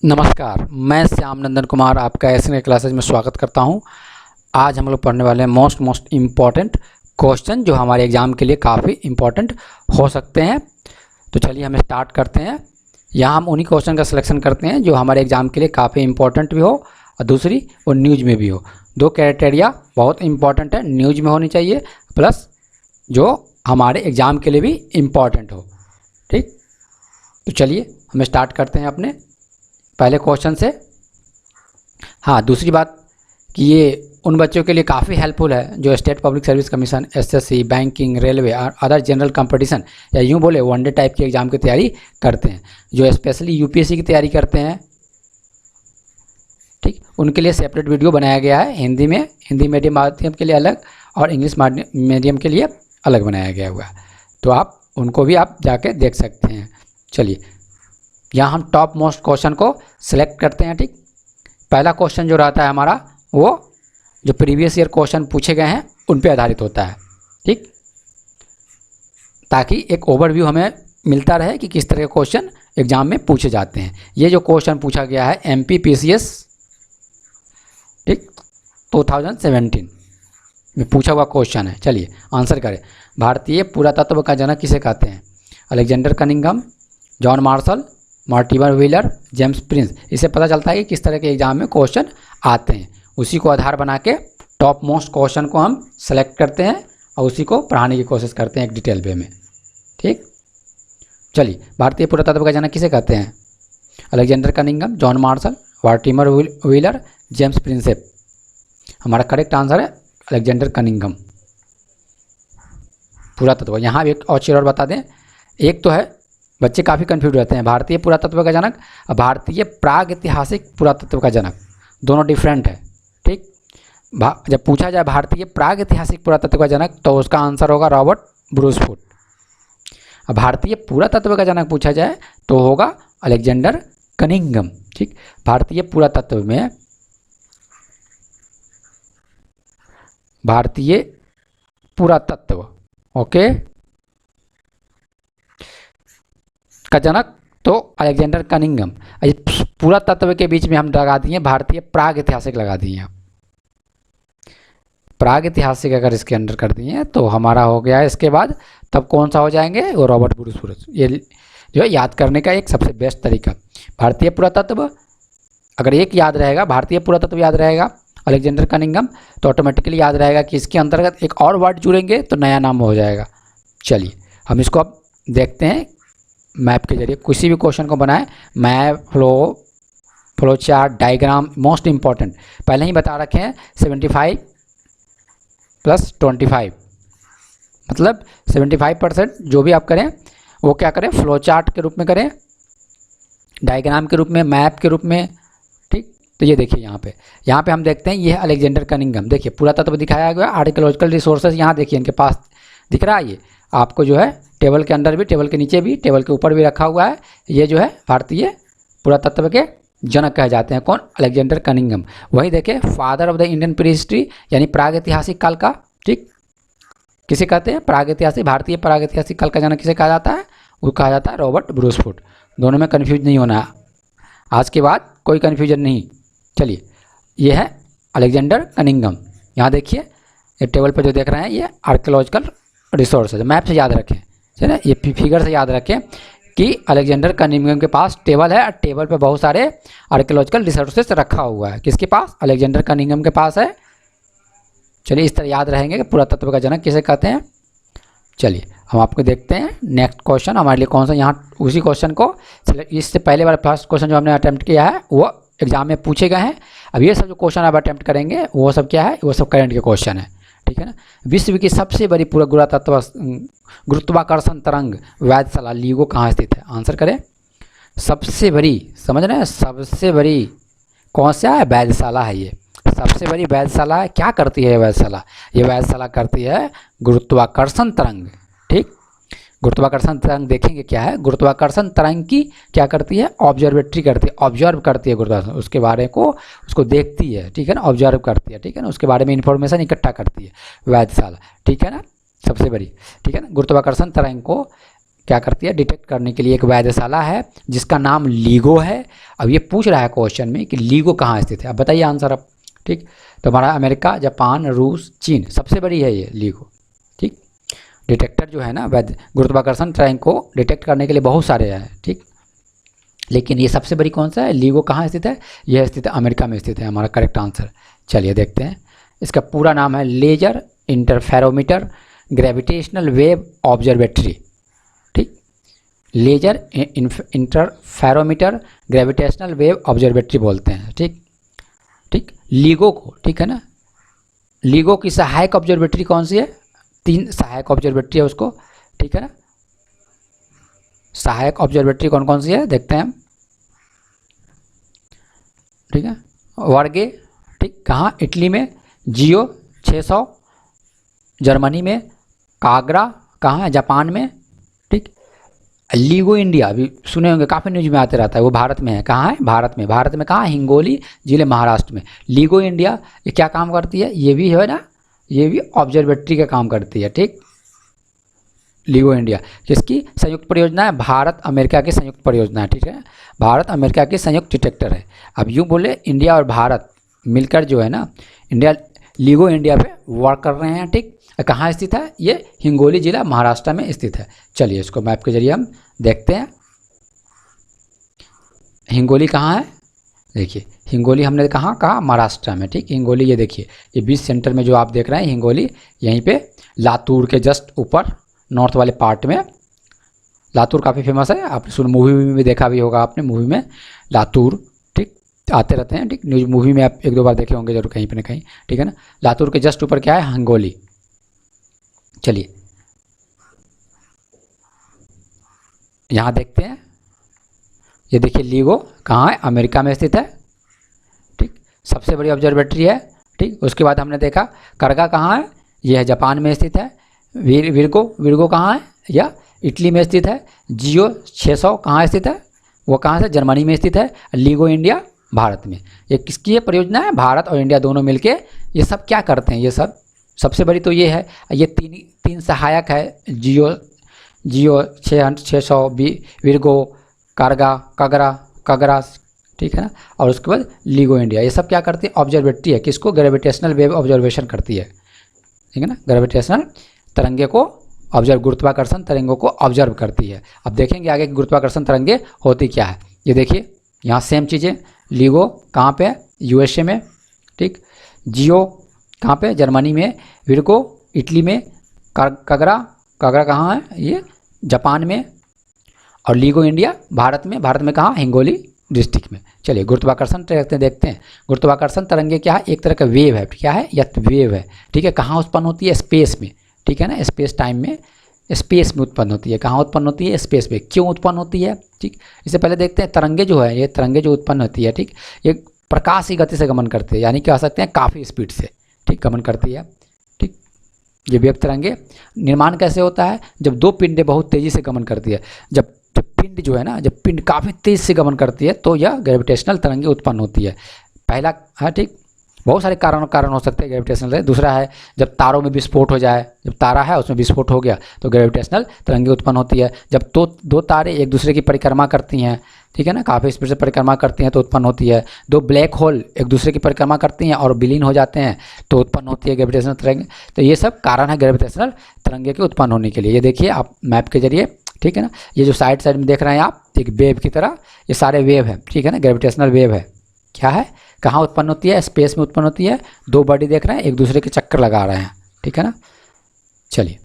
नमस्कार, मैं श्याम नंदन कुमार आपका एसएन क्लासेज में स्वागत करता हूं। आज हम लोग पढ़ने वाले हैं मोस्ट इम्पॉर्टेंट क्वेश्चन जो हमारे एग्ज़ाम के लिए काफ़ी इम्पॉर्टेंट हो सकते हैं। तो चलिए हम स्टार्ट करते हैं। यहाँ हम उन्हीं क्वेश्चन का सिलेक्शन करते हैं जो हमारे एग्ज़ाम के लिए काफ़ी इम्पॉर्टेंट भी हो और दूसरी वो न्यूज़ में भी हो। दो क्राइटेरिया बहुत इम्पॉर्टेंट है, न्यूज़ में होनी चाहिए प्लस जो हमारे एग्ज़ाम के लिए भी इम्पॉर्टेंट हो। ठीक, तो चलिए हम स्टार्ट करते हैं अपने पहले क्वेश्चन से। हाँ, दूसरी बात कि ये उन बच्चों के लिए काफ़ी हेल्पफुल है जो state public service commission, SSC, banking, railway और अदर जनरल कंपटीशन या यूँ बोले वनडे टाइप के एग्ज़ाम की तैयारी करते हैं, जो स्पेशली यूपीएससी की तैयारी करते हैं। ठीक, उनके लिए सेपरेट वीडियो बनाया गया है हिंदी में, हिंदी मीडियम माध्यम के लिए अलग और इंग्लिश मीडियम के लिए अलग बनाया गया हुआ है, तो आप उनको भी आप जाके देख सकते हैं। चलिए यहाँ हम टॉप मोस्ट क्वेश्चन को सिलेक्ट करते हैं। ठीक, पहला क्वेश्चन जो रहता है हमारा वो जो प्रीवियस ईयर क्वेश्चन पूछे गए हैं उन पे आधारित होता है। ठीक, ताकि एक ओवरव्यू हमें मिलता रहे कि किस तरह के क्वेश्चन एग्जाम में पूछे जाते हैं। ये जो क्वेश्चन पूछा गया है MPPCS ठीक 2017 में पूछा हुआ क्वेश्चन है। चलिए आंसर करें। भारतीय पुरातत्व का जनक किसे कहते हैं? Alexander Cunningham, John Marshall, Mortimer wheeler, James Prince. इससे पता चलता है कि किस तरह के एग्जाम में क्वेश्चन आते हैं। उसी को आधार बना के टॉप मोस्ट क्वेश्चन को हम सेलेक्ट करते हैं और उसी को पढ़ाने की कोशिश करते हैं एक डिटेल वे में। ठीक, चलिए भारतीय पुरातत्व का जनक किसे कहते हैं? Alexander Cunningham, John Marshall, Mortimer wheeler, James Prinsep. हमारा करेक्ट आंसर है अलेक्जेंडर कनिंघम। पुरातत्व, यहाँ एक और चीज़ और बता दें, एक तो है बच्चे काफ़ी कन्फ्यूज रहते हैं, भारतीय पुरातत्व का जनक और भारतीय प्राग ऐतिहासिक पुरातत्व का जनक, दोनों डिफरेंट है। ठीक, जब पूछा जाए भारतीय प्राग ऐतिहासिक पुरातत्व का जनक तो उसका आंसर होगा रॉबर्ट ब्रूसफुट। अब भारतीय पुरातत्व का जनक पूछा जाए तो होगा अलेक्जेंडर कनिंघम। ठीक, भारतीय पुरातत्व में भारतीय पुरातत्व ओके का जनक तो अलेक्जेंडर कनिंघम। पुरातत्व के बीच में हम लगा दिए भारतीय प्राग ऐतिहासिक लगा दिए। प्राग ऐतिहासिक अगर इसके अंदर कर दिए तो हमारा हो गया है। इसके बाद तब कौन सा हो जाएंगे? वो रॉबर्ट ब्रूसफुट। ये जो है याद करने का एक सबसे बेस्ट तरीका। भारतीय पुरातत्व अगर एक याद रहेगा, भारतीय पुरातत्व याद रहेगा, अलेक्जेंडर कनिंघम, तो ऑटोमेटिकली याद रहेगा कि इसके अंतर्गत एक और वर्ड जुड़ेंगे तो नया नाम हो जाएगा। चलिए हम इसको अब देखते हैं मैप के जरिए। किसी भी क्वेश्चन को बनाए map, flow chart, diagram, most important पहले ही बता रखे हैं। 75 + 25 मतलब 75% जो भी आप करें वो क्या करें? फ्लो चार्ट के रूप में करें, डायग्राम के रूप में, मैप के रूप में। ठीक, तो ये देखिए यहाँ पे हम देखते हैं ये है अलेक्जेंडर कनिंघम। देखिए पूरातत्व दिखाया गया, आर्कियोलॉजिकल रिसोर्सेज यहाँ देखिए इनके पास दिख रहा है। ये आपको जो है टेबल के अंदर भी, टेबल के नीचे भी, टेबल के ऊपर भी रखा हुआ है। ये जो है भारतीय पुरातत्व के जनक कहे जाते हैं। कौन? Alexander Cunningham. वही देखें father of the Indian pre history यानी प्राग ऐतिहासिक काल का। ठीक, किसे कहते हैं? प्राग ऐतिहासिक, भारतीय प्राग ऐतिहासिक काल का जनक किसे कहा जाता है? वो कहा जाता है रॉबर्ट ब्रूसफुट। दोनों में कन्फ्यूज नहीं होना है, आज के बाद कोई कन्फ्यूजन नहीं। चलिए ये है अलेक्जेंडर कनिंघम। यहाँ देखिए ये टेबल पर जो देख रहे हैं ये आर्कियोलॉजिकल रिसोर्स है। मैप से याद रखें, चलिए ये फिगर से याद रखें कि अलेक्जेंडर कनिंघम के पास टेबल है और टेबल पे बहुत सारे आर्कियोलॉजिकल रिसोर्सेस रखा हुआ है। किसके पास? अलेक्जेंडर कनिंघम के पास है। चलिए इस तरह याद रहेंगे कि पुरातत्व का जनक किसे कहते हैं। चलिए हम आपको देखते हैं नेक्स्ट क्वेश्चन हमारे लिए कौन सा। यहाँ उसी क्वेश्चन को इससे पहले वाला फर्स्ट क्वेश्चन जो हमने अटैम्प्ट किया है वो एग्जाम में पूछे गए हैं। अब ये सब जो क्वेश्चन आप अटैम्प्ट करेंगे वो सब क्या है? वो सब करंट के क्वेश्चन है। ठीक है ना। विश्व की सबसे बड़ी गुरुत्वाकर्षण तरंग वेधशाला लीगो कहाँ स्थित है? आंसर करें। सबसे बड़ी, समझ रहे हैं, सबसे बड़ी कौन सा है? वेधशाला है। ये सबसे बड़ी वेधशाला है। क्या करती है ये वेधशाला? ये वेधशाला करती है गुरुत्वाकर्षण तरंग। ठीक, गुरुत्वाकर्षण तरंग देखेंगे क्या है। गुरुत्वाकर्षण तरंग की क्या करती है? ऑब्जर्वेटरी करती है, ऑब्जर्व करती है गुरुत्वाकर्षण, उसके बारे को उसको देखती है। ठीक है ना, ऑब्जर्व करती है। ठीक है ना, उसके बारे में इंफॉर्मेशन इकट्ठा करती है वेधशाला। ठीक है ना, सबसे बड़ी। ठीक है ना, गुरुत्वाकर्षण तरंग को क्या करती है, डिटेक्ट करने के लिए एक वेधशाला है जिसका नाम लीगो है। अब ये पूछ रहा है क्वेश्चन में कि लीगो कहाँ स्थित है, अब बताइए आंसर अब। ठीक, तो हमारा अमेरिका, जापान, रूस, चीन, सबसे बड़ी है ये लीगो। ठीक, डिटेक्टर जो है ना वैध गुरुत्वाकर्षण तरंग को डिटेक्ट करने के लिए बहुत सारे हैं। ठीक, लेकिन ये सबसे बड़ी कौन सा है, लीगो कहाँ स्थित है, यह स्थित है अमेरिका में स्थित है, हमारा करेक्ट आंसर। चलिए देखते हैं, इसका पूरा नाम है laser interferometer gravitational wave observatory. ठीक, laser interferometer gravitational wave observatory बोलते हैं। ठीक ठीक, लीगो को, ठीक है ना, लीगो की सहायक ऑब्जर्वेटरी कौन सी है, 3 सहायक ऑब्जर्वेटरी है उसको। ठीक है ना, सहायक ऑब्जर्वेटरी कौन कौन सी है देखते हैं हम। ठीक है, वर्गे, ठीक, कहाँ, इटली में, जियो 600 जर्मनी में, कागरा कहाँ है, जापान में। ठीक, लीगो इंडिया भी सुने होंगे, काफ़ी न्यूज में आते रहता है, वो भारत में है। कहाँ है, भारत में। भारत में कहाँ, हिंगोली जिले महाराष्ट्र में। लीगो इंडिया ये क्या काम करती है, ये भी है ना, ये भी ऑब्जर्वेटरी का काम करती है। ठीक, लीगो इंडिया किसकी संयुक्त परियोजना है, भारत अमेरिका की संयुक्त परियोजना है। ठीक है, भारत अमेरिका की संयुक्त डिटेक्टर है। अब यूँ बोले इंडिया और भारत मिलकर जो है ना, इंडिया लीगो इंडिया पे वर्क कर रहे हैं। ठीक, कहाँ स्थित है, ये हिंगोली जिला महाराष्ट्र में स्थित है। चलिए इसको मैप के जरिए हम देखते हैं, हिंगोली कहाँ है, देखिए हिंगोली हमने कहाँ कहा, महाराष्ट्र में। ठीक, हिंगोली ये देखिए, ये बीच सेंटर में जो आप देख रहे हैं हिंगोली, यहीं पे लातूर के जस्ट ऊपर नॉर्थ वाले पार्ट में। लातूर काफ़ी फेमस है, आपने सुन मूवी में देखा भी होगा आपने, मूवी में लातूर, ठीक, आते रहते हैं। ठीक, न्यूज मूवी में आप 1-2 बार देखे होंगे जरूर कहीं पे ना कहीं। ठीक है ना, लातूर के जस्ट ऊपर क्या है, हिंगोली। चलिए यहाँ देखते हैं, ये देखिए लीगो कहाँ है, अमेरिका में स्थित है। ठीक, सबसे बड़ी ऑब्जर्वेटरी है। ठीक, उसके बाद हमने देखा करगा कहाँ है, यह है जापान में स्थित है। विर्गो कहाँ है, या इटली में स्थित है। जियो 600 कहाँ स्थित है, वो कहाँ से, जर्मनी में स्थित है। लीगो इंडिया भारत में। ये किसकी ये परियोजना है, भारत और इंडिया दोनों मिलके ये सब क्या करते हैं, ये सब सबसे बड़ी तो ये है। ये तीन सहायक है, जियो 600, विर्गो, कगरा, ठीक है ना, और उसके बाद लीगो इंडिया। ये सब क्या करती है, ऑब्जर्वेटरी है, किसको, ग्रेविटेशनल वेव ऑब्जर्वेशन करती है। ठीक है ना, ग्रेविटेशनल तरंगे को गुरुत्वाकर्षण तरंगों को ऑब्जर्व करती है। अब देखेंगे आगे कि गुरुत्वाकर्षण तरंगे होती क्या है। ये देखिए यहाँ सेम चीज़ें, लीगो कहाँ पे, यूएसए में। ठीक, जियो कहाँ पे, जर्मनी में। विर्गो इटली में। कगरा कहाँ है, ये जापान में। और लीगो इंडिया भारत में। भारत में कहाँ, हिंगोली डिस्ट्रिक्ट में। चलिए गुरुत्वाकर्षण देखते हैं। गुरुत्वाकर्षण तरंगे क्या है, एक तरह का वेव है। क्या है, या वेव है। ठीक है, कहाँ उत्पन्न होती है, स्पेस में। ठीक है ना, स्पेस टाइम में, स्पेस में उत्पन्न होती है। कहाँ उत्पन्न होती है, स्पेस में। क्यों उत्पन्न होती है, ठीक, इससे पहले देखते हैं तरंगे जो है, ये तरंगे जो उत्पन्न होती है, ठीक, ये प्रकाश की गति से गमन करते हैं, यानी कह सकते हैं काफ़ी स्पीड से, ठीक, गमन करती है। ठीक, ये वेव तरंगे निर्माण कैसे होता है, जब 2 पिंडें बहुत तेज़ी से गमन करती है। जब पिंड जो है ना, जब पिंड काफ़ी तेज से गमन करती है तो यह ग्रेविटेशनल तरंगे उत्पन्न होती है। पहला है, ठीक, बहुत सारे कारण हो सकते हैं ग्रेविटेशनल। दूसरा है जब तारों में विस्फोट हो जाए, जब तारा है उसमें विस्फोट हो गया तो ग्रेविटेशनल तरंगे उत्पन्न होती है। जब दो तारे एक दूसरे की परिक्रमा करती हैं, ठीक है ना, काफ़ी स्पीड से परिक्रमा करती हैं तो उत्पन्न होती है। 2 ब्लैक होल एक दूसरे की परिक्रमा करती हैं और विलीन हो जाते हैं तो उत्पन्न होती है ग्रेविटेशनल तरंगे। तो ये सब कारण है ग्रेविटेशनल तरंगे के उत्पन्न होने के लिए। ये देखिए आप मैप के जरिए, ठीक है ना, ये जो साइड में देख रहे हैं आप, एक वेव की तरह, ये सारे वेव है, ठीक है ना, ग्रेविटेशनल वेव है। क्या है, कहाँ उत्पन्न होती है, स्पेस में उत्पन्न होती है। 2 बॉडी देख रहे हैं, एक दूसरे के चक्कर लगा रहे हैं, ठीक है ना। चलिए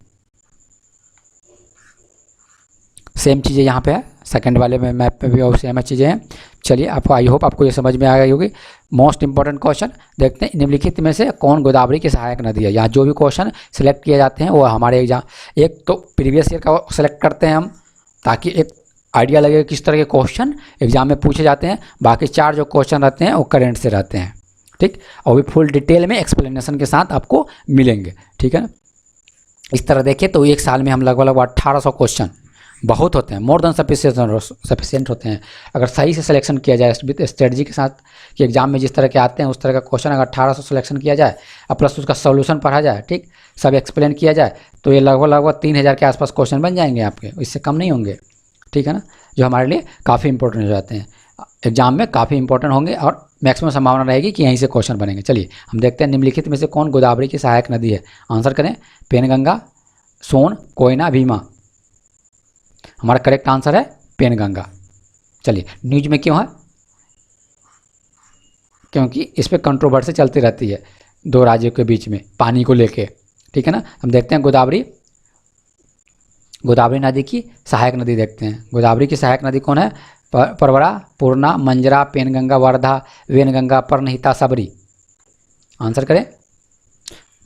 सेम चीज़ें यहाँ पे है, सेकंड वाले में मैप में भी और सेम चीज़ें हैं। चलिए आपको, आई होप आपको ये समझ में आ गई होगी। मोस्ट इंपॉर्टेंट क्वेश्चन देखते हैं, निम्नलिखित में से कौन गोदावरी की सहायक नदी है। यहाँ जो भी क्वेश्चन सिलेक्ट किए जाते हैं वो हमारे एग्जाम, एक तो प्रीवियस ईयर का सेलेक्ट करते हैं हम, ताकि एक आइडिया लगे किस तरह के क्वेश्चन एग्जाम में पूछे जाते हैं। बाकी 4 जो क्वेश्चन रहते हैं वो करेंट से रहते हैं, ठीक, और भी फुल डिटेल में एक्सप्लेनेशन के साथ आपको मिलेंगे, ठीक है ना। इस तरह देखिए तो एक साल में हम लगभग 1800 क्वेश्चन, बहुत होते हैं, मोर देन सफिशिएंट होते हैं। अगर सही से सिलेक्शन किया जाए विद स्ट्रेटजी के साथ कि एग्जाम में जिस तरह के आते हैं उस तरह का क्वेश्चन अगर 1800 सिलेक्शन किया जाए और प्लस उसका सोल्यूशन पढ़ा जाए, ठीक, सब एक्सप्लेन किया जाए, तो ये लगभग 3000 के आसपास क्वेश्चन बन जाएंगे आपके, इससे कम नहीं होंगे, ठीक है ना, जो हमारे लिए काफ़ी इंपॉर्टेंट हो जाते हैं, एग्जाम में काफ़ी इंपॉर्टेंट होंगे और मैक्सिमम संभावना रहेगी कि यहीं से क्वेश्चन बनेंगे। चलिए हम देखते हैं निम्नलिखित में से कौन गोदावरी की सहायक नदी है। आंसर करें, पेनगंगा, सोन, कोयना, भीमा। हमारा करेक्ट आंसर है पेनगंगा। चलिए न्यूज में क्यों है, क्योंकि इस पर कंट्रोवर्सी चलती रहती है दो राज्यों के बीच में पानी को लेके, ठीक है ना। हम देखते हैं गोदावरी नदी की सहायक नदी देखते हैं। गोदावरी की सहायक नदी कौन है? परवरा, पूर्णा, मंजरा, पेनगंगा, वर्धा, वेनगंगा, परनहिता, सबरी। आंसर करें,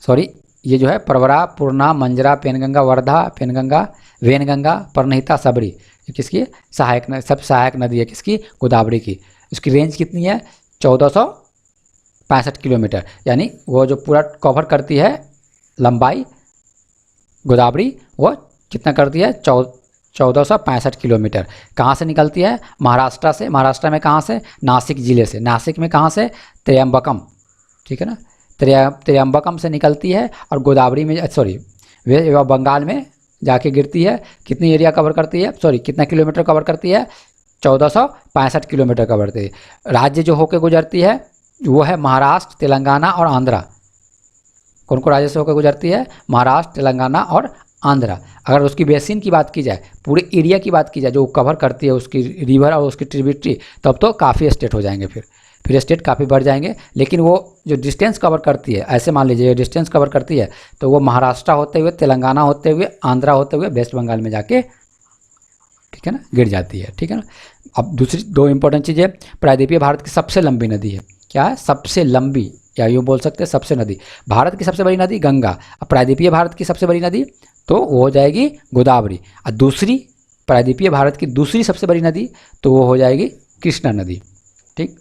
सॉरी, ये जो है परवरा, पूर्णा, मंजरा, पेनगंगा, वर्धा, पेनगंगा, वेनगंगा, परनहिता, सबरी, ये किसकी सब सहायक नदी है, किसकी? गोदावरी की। इसकी रेंज कितनी है? 1465 किलोमीटर, यानी वो जो पूरा कवर करती है लंबाई गोदावरी, वो कितना करती है? 1465 किलोमीटर। कहाँ से निकलती है? महाराष्ट्र से। महाराष्ट्र में कहाँ से? नासिक जिले से। नासिक में कहाँ से? त्र्यंबकम, ठीक है ना, त्र्यंबकम से निकलती है और गोदावरी में, सॉरी, वे बंगाल में जाके गिरती है। कितनी एरिया कवर करती है, सॉरी कितना किलोमीटर कवर करती है? 1465 किलोमीटर कवर करती है। राज्य जो होकर गुजरती है वो है महाराष्ट्र, तेलंगाना और आंध्रा। कौन कौन राज्य से होकर गुजरती है? महाराष्ट्र, तेलंगाना और आंध्रा। अगर उसकी बेसिन की बात की जाए, पूरे एरिया की बात की जाए जो कवर करती है उसकी रिवर और उसकी ट्रिब्यूटरी, तब तो काफ़ी स्टेट हो जाएंगे, फिर स्टेट काफ़ी बढ़ जाएंगे। लेकिन वो जो डिस्टेंस कवर करती है, ऐसे मान लीजिए डिस्टेंस कवर करती है, तो वो महाराष्ट्र होते हुए, तेलंगाना होते हुए, आंध्रा होते हुए वेस्ट बंगाल में जाके, ठीक है ना, गिर जाती है, ठीक है ना। अब दूसरी दो इंपॉर्टेंट चीज़ें, प्रायद्वीपीय भारत की सबसे लंबी नदी है, क्या है? सबसे लंबी, या यूँ बोल सकते हैं सबसे नदी। भारत की सबसे बड़ी नदी गंगा, अब प्रायद्वीपीय भारत की सबसे बड़ी नदी तो वो हो जाएगी गोदावरी। और दूसरी प्रायद्वीपीय भारत की दूसरी सबसे बड़ी नदी तो वो हो जाएगी कृष्णा नदी, ठीक।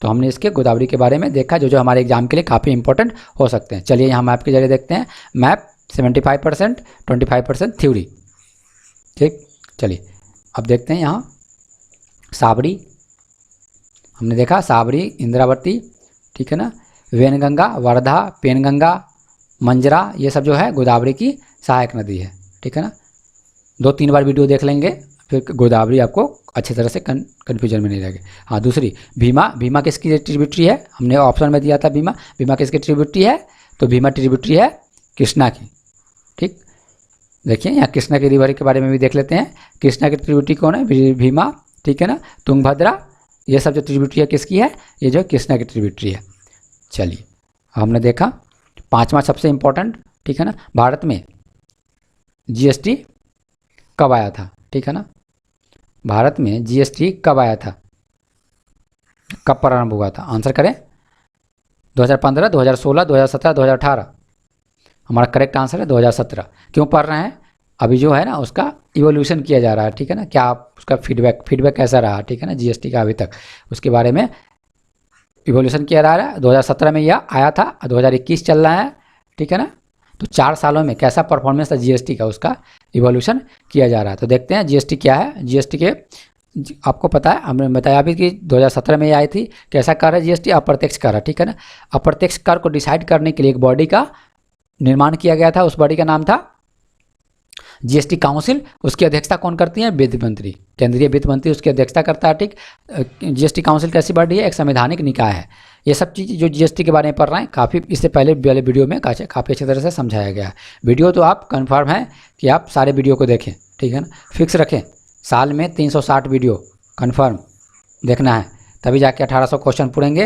तो हमने इसके गोदावरी के बारे में देखा जो हमारे एग्जाम के लिए काफ़ी इंपॉर्टेंट हो सकते हैं। चलिए यहाँ मैप के जरिए देखते हैं। मैप 75%, 25% थ्योरी, ठीक। चलिए अब देखते हैं यहाँ साबरी, हमने देखा साबरी, इंद्रावती, ठीक है ना, वेनगंगा, वर्धा, पेनगंगा, मंजरा, ये सब जो है गोदावरी की सहायक नदी है, ठीक है ना। 2-3 बार वीडियो देख लेंगे, फिर गोदावरी आपको अच्छी तरह से कन्फ्यूजन में नहीं रहेगा। हाँ, दूसरी भीमा, भीमा किसकी ट्रिब्यूटरी है? हमने ऑप्शन में दिया था भीमा, भीमा किसकी ट्रिब्यूटरी है? तो भीमा ट्रिब्यूटरी है कृष्णा की, ठीक। देखिए यहाँ कृष्णा की रिवर के बारे में भी देख लेते हैं। कृष्णा की ट्रिब्यूटरी कौन है? भीमा, ठीक है ना, तुंगभद्रा, ये सब जो ट्रिब्यूटरी है किसकी है? ये जो कृष्णा की ट्रिब्यूटरी है। चलिए हमने देखा पांचवा सबसे इम्पोर्टेंट, ठीक है ना, भारत में जीएसटी कब आया था, ठीक है ना। भारत में जीएसटी कब आया था, कब प्रारंभ हुआ था? आंसर करें, 2015, 2016, 2017, 2018। हमारा करेक्ट आंसर है 2017। क्यों पढ़ रहे हैं? अभी जो है ना उसका इवोल्यूशन किया जा रहा है, ठीक है ना, क्या उसका फीडबैक कैसा रहा, ठीक है ना, जीएसटी का अभी तक उसके बारे में इवोल्यूशन किया जा रहा है। 2017 में यह आया था, 2021 चल रहा है, ठीक है ना। तो 4 सालों में कैसा परफॉर्मेंस था जीएसटी का, उसका इवोल्यूशन किया जा रहा है। तो देखते हैं जीएसटी क्या है। जीएसटी के आपको पता है, हमने बताया भी कि 2017 में ये आई थी। कैसा कर है जीएसटी? अप्रत्यक्ष कर है, ठीक है ना। अप्रत्यक्ष कर को डिसाइड करने के लिए एक बॉडी का निर्माण किया गया था, उस बॉडी का नाम था जीएसटी काउंसिल। उसकी अध्यक्षता कौन करती है? वित्त मंत्री, केंद्रीय वित्त मंत्री उसकी अध्यक्षता करता है, ठीक। जीएसटी काउंसिल कैसी बॉडी है? एक संवैधानिक निकाय है। ये सब चीज़ जो जीएसटी के बारे में पढ़ रहे हैं काफ़ी इससे पहले वाले वीडियो में काफ़ी अच्छी तरह से समझाया गया है। वीडियो तो आप कन्फर्म है कि आप सारे वीडियो को देखें, ठीक है ना, फिक्स रखें। साल में 360 वीडियो कन्फर्म देखना है, तभी जाके 1800 क्वेश्चन पूरेंगे।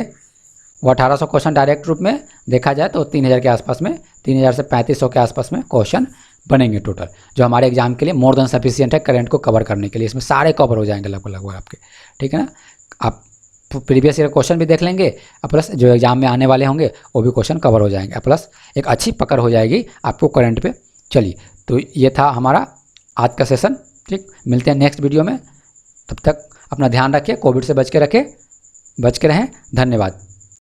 वो 1800 क्वेश्चन डायरेक्ट रूप में देखा जाए तो 3000 के आसपास में, 3000 से 3500 के आसपास में क्वेश्चन बनेंगे टोटल, जो हमारे एग्जाम के लिए मोर देन सफिशिएंट है करंट को कवर करने के लिए। इसमें सारे कवर हो जाएंगे लगभग आपके, ठीक है ना। आप प्रीवियस ईयर क्वेश्चन भी देख लेंगे, प्लस जो एग्जाम में आने वाले होंगे वो भी क्वेश्चन कवर हो जाएंगे, प्लस एक अच्छी पकड़ हो जाएगी आपको करंट पे। चलिए, तो ये था हमारा आज का सेशन, ठीक। मिलते हैं नेक्स्ट वीडियो में, तब तक अपना ध्यान रखिए, कोविड से बच के रहें। धन्यवाद।